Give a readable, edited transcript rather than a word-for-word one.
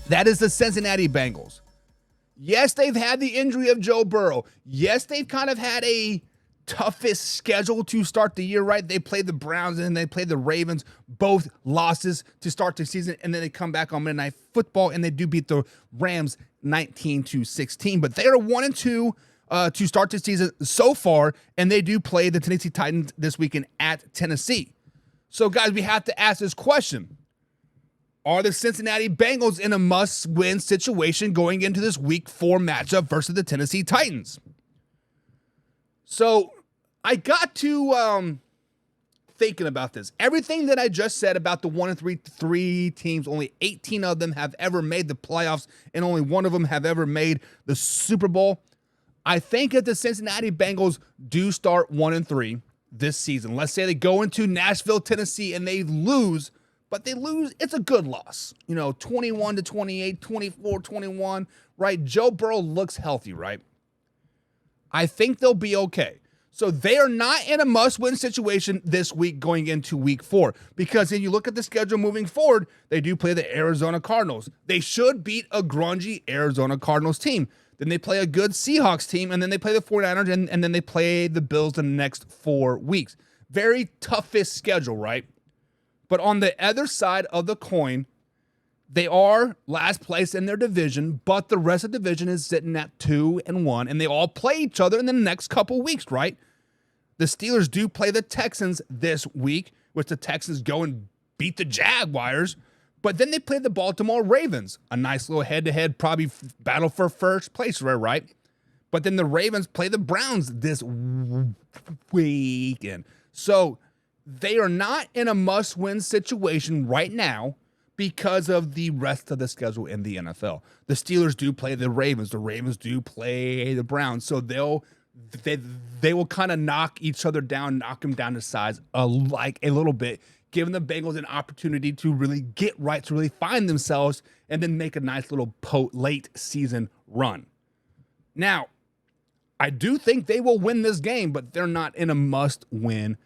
That is the Cincinnati Bengals. Yes, they've had the injury of Joe Burrow. Yes, they've kind of had a toughest schedule to start the year, right? They played the Browns and they played the Ravens, both losses to start the season, and then they come back on Monday Night Football and they do beat the Rams 19-16. But they are 1-2 to start the season so far, and they do play the Tennessee Titans this weekend at Tennessee. So, guys, we have to ask this question. Are the Cincinnati Bengals in a must-win situation going into this Week 4 matchup versus the Tennessee Titans? So I got to thinking about this. Everything that I just said about the 1-3 teams, only 18 of them have ever made the playoffs, and only one of them have ever made the Super Bowl. I think if the Cincinnati Bengals do start 1-3 this season, let's say they go into Nashville, Tennessee, and they lose, but they lose, it's a good loss. 21-28, 24-21, right? Joe Burrow looks healthy, right? I think they'll be okay. So they are not in a must-win situation this week going into Week 4, because when you look at the schedule moving forward, they do play the Arizona Cardinals. They should beat a grungy Arizona Cardinals team. Then they play a good Seahawks team, and then they play the 49ers, and then they play the Bills in the next 4 weeks. Very toughest schedule, right? But on the other side of the coin, they are last place in their division, but the rest of the division is sitting at 2-1, and they all play each other in the next couple weeks, right? The Steelers do play the Texans this week, which the Texans go and beat the Jaguars, but then they play the Baltimore Ravens, a nice little head-to-head, probably battle for first place, right? But then the Ravens play the Browns this weekend. So they are not in a must-win situation right now because of the rest of the schedule in the NFL. The Steelers do play the Ravens. The Ravens do play the Browns. So they will kind of knock each other down, knock them down to size like a little bit, giving the Bengals an opportunity to really get right, to really find themselves, and then make a nice little late season run. Now, I do think they will win this game, but they're not in a must-win